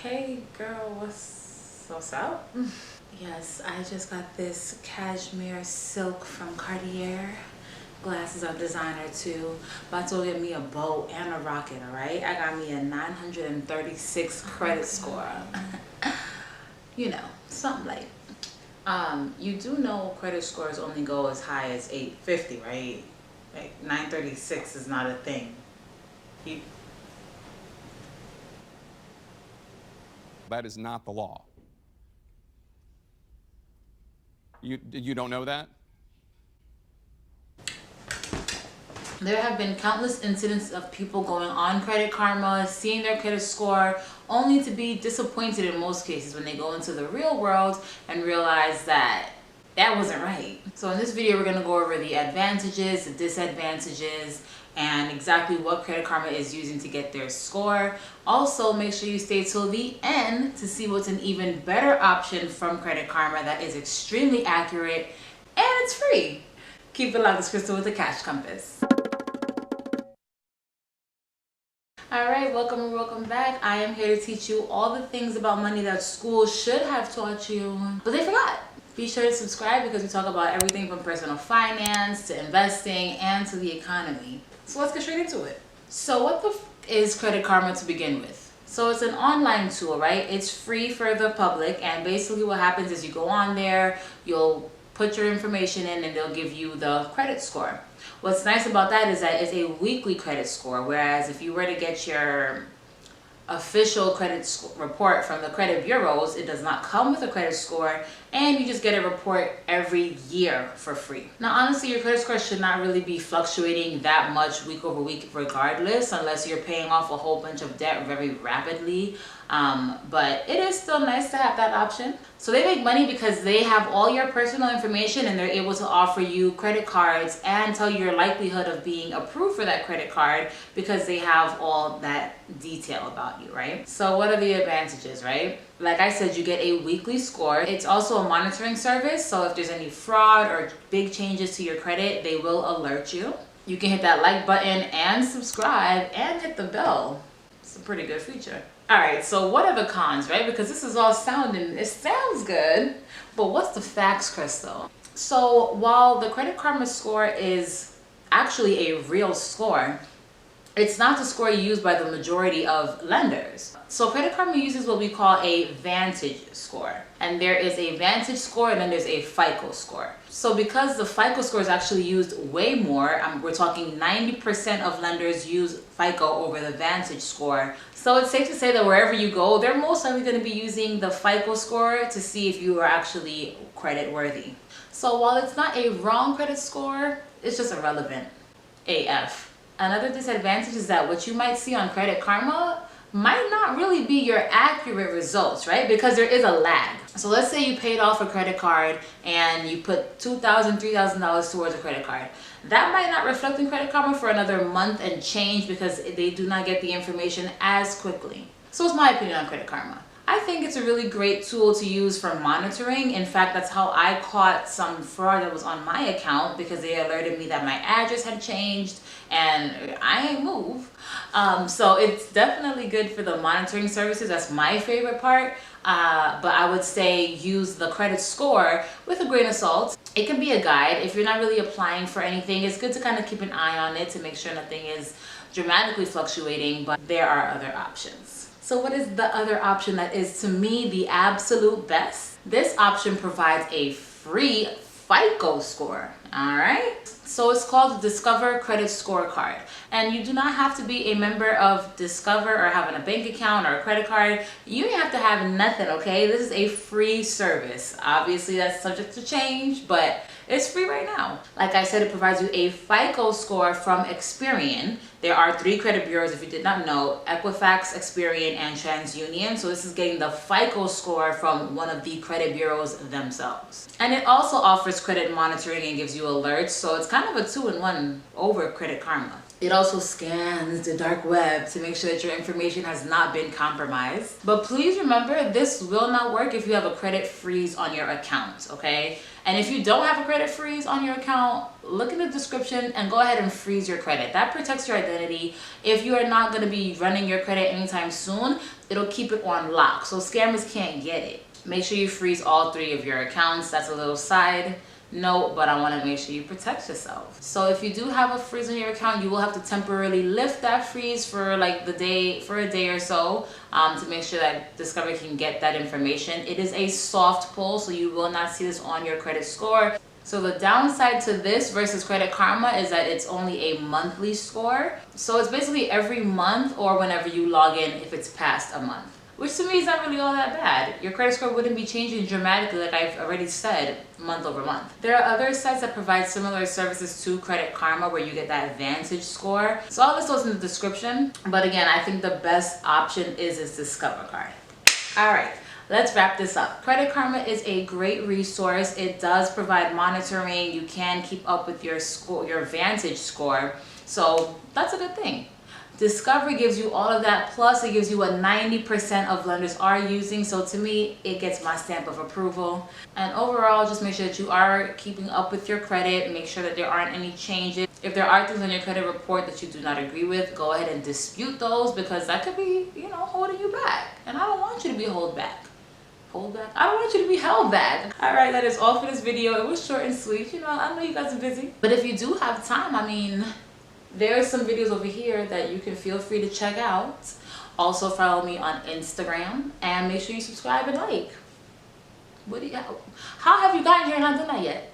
Hey girl, what's up? Yes, I just got this cashmere silk from Cartier. Glasses are designer too. About to go get me a bow and a rocket, all right? I got me a 936 credit score. You know, something like. You do know credit scores only go as high as 850, right? Like 936 is not a thing. You, That is not the law. You don't know that? There have been countless incidents of people going on Credit Karma, seeing their credit score, only to be disappointed in most cases when they go into the real world and realize that that wasn't right. So in this video, we're going to go over the advantages, the disadvantages, and exactly what Credit Karma is using to get their score. Also, make sure you stay till the end to see what's an even better option from Credit Karma that is extremely accurate and it's free. Keep it locked, it's Crystal with the Cash Compass. Alright, welcome back. I am here to teach you all the things about money that school should have taught you, but they forgot. Be sure to subscribe because we talk about everything from personal finance to investing and to the economy. So let's get straight into it. So what the is Credit Karma to begin with? So it's an online tool, right? It's free for the public, and basically what happens is you go on there, you'll put your information in and they'll give you the credit score. What's nice about that is that it's a weekly credit score, whereas if you were to get your official credit report from the credit bureaus, it does not come with a credit score, and you just get a report every year for free. Now honestly, your credit score should not really be fluctuating that much week over week regardless, unless you're paying off a whole bunch of debt very rapidly. But it is still nice to have that option. So they make money because they have all your personal information and they're able to offer you credit cards and tell you your likelihood of being approved for that credit card because they have all that detail about you, right? So what are the advantages, right? Like I said, you get a weekly score. It's also a monitoring service, so if there's any fraud or big changes to your credit, they will alert you. You can hit that like button and subscribe and hit the bell. It's a pretty good feature. All right, so what are the cons, right? Because this is all it sounds good, but what's the facts, Crystal? So while the Credit Karma score is actually a real score, it's not the score used by the majority of lenders. So Credit Karma uses what we call a Vantage score. And there is a Vantage score and then there's a FICO score. So because the FICO score is actually used way more, we're talking 90% of lenders use FICO over the Vantage score. So it's safe to say that wherever you go, they're most likely going to be using the FICO score to see if you are actually credit worthy. So while it's not a wrong credit score, it's just irrelevant. AF. Another disadvantage is that what you might see on Credit Karma might not really be your accurate results, right? Because there is a lag. So let's say you paid off a credit card and you put $2,000, $3,000 towards a credit card. That might not reflect in Credit Karma for another month and change because they do not get the information as quickly. So it's my opinion on Credit Karma. I think it's a really great tool to use for monitoring. In fact, that's how I caught some fraud that was on my account because they alerted me that my address had changed and I ain't move. So it's definitely good for the monitoring services. That's my favorite part. But I would say use the credit score with a grain of salt. It can be a guide. If you're not really applying for anything, it's good to kind of keep an eye on it to make sure nothing is dramatically fluctuating, but there are other options. So what is the other option that is, to me, the absolute best? This option provides a free FICO score, all right? So it's called the Discover Credit Scorecard. And you do not have to be a member of Discover or having a bank account or a credit card. You don't have to have nothing, okay? This is a free service. Obviously, that's subject to change, but it's free right now. Like I said, it provides you a FICO score from Experian. There are 3 credit bureaus, if you did not know: Equifax, Experian, and TransUnion. So this is getting the FICO score from one of the credit bureaus themselves. And it also offers credit monitoring and gives you alerts. So it's kind of a 2-in-1 over Credit Karma. It also scans the dark web to make sure that your information has not been compromised. But please remember, this will not work if you have a credit freeze on your account, okay? And if you don't have a credit freeze on your account, look in the description and go ahead and freeze your credit. That protects your identity. If you are not going to be running your credit anytime soon, it'll keep it on lock, so scammers can't get it. Make sure you freeze all 3 of your accounts. That's a little side note, but I want to make sure you protect yourself. So if you do have a freeze on your account, you will have to temporarily lift that freeze for like a day or so, to make sure that Discover can get that information. It is a soft pull, so you will not see this on your credit score. So the downside to this versus Credit Karma is that it's only a monthly score. So it's basically every month or whenever you log in if it's past a month, which to me is not really all that bad. Your credit score wouldn't be changing dramatically, like I've already said, month over month. There are other sites that provide similar services to Credit Karma where you get that Vantage score. So I'll list those in the description. But again, I think the best option is this Discover card. All right, let's wrap this up. Credit Karma is a great resource. It does provide monitoring. You can keep up with your score, your Vantage score. So that's a good thing. Discover gives you all of that, plus it gives you what 90% of lenders are using. So to me, it gets my stamp of approval. And overall, just make sure that you are keeping up with your credit. Make sure that there aren't any changes. If there are things on your credit report that you do not agree with, go ahead and dispute those, because that could be, holding you back. And I don't want you to be held back. Hold back? I don't want you to be held back. All right, that is all for this video. It was short and sweet. I know you guys are busy. But if you do have time, there are some videos over here that you can feel free to check out. Also follow me on Instagram and make sure you subscribe and like. How have you gotten here and not done that yet?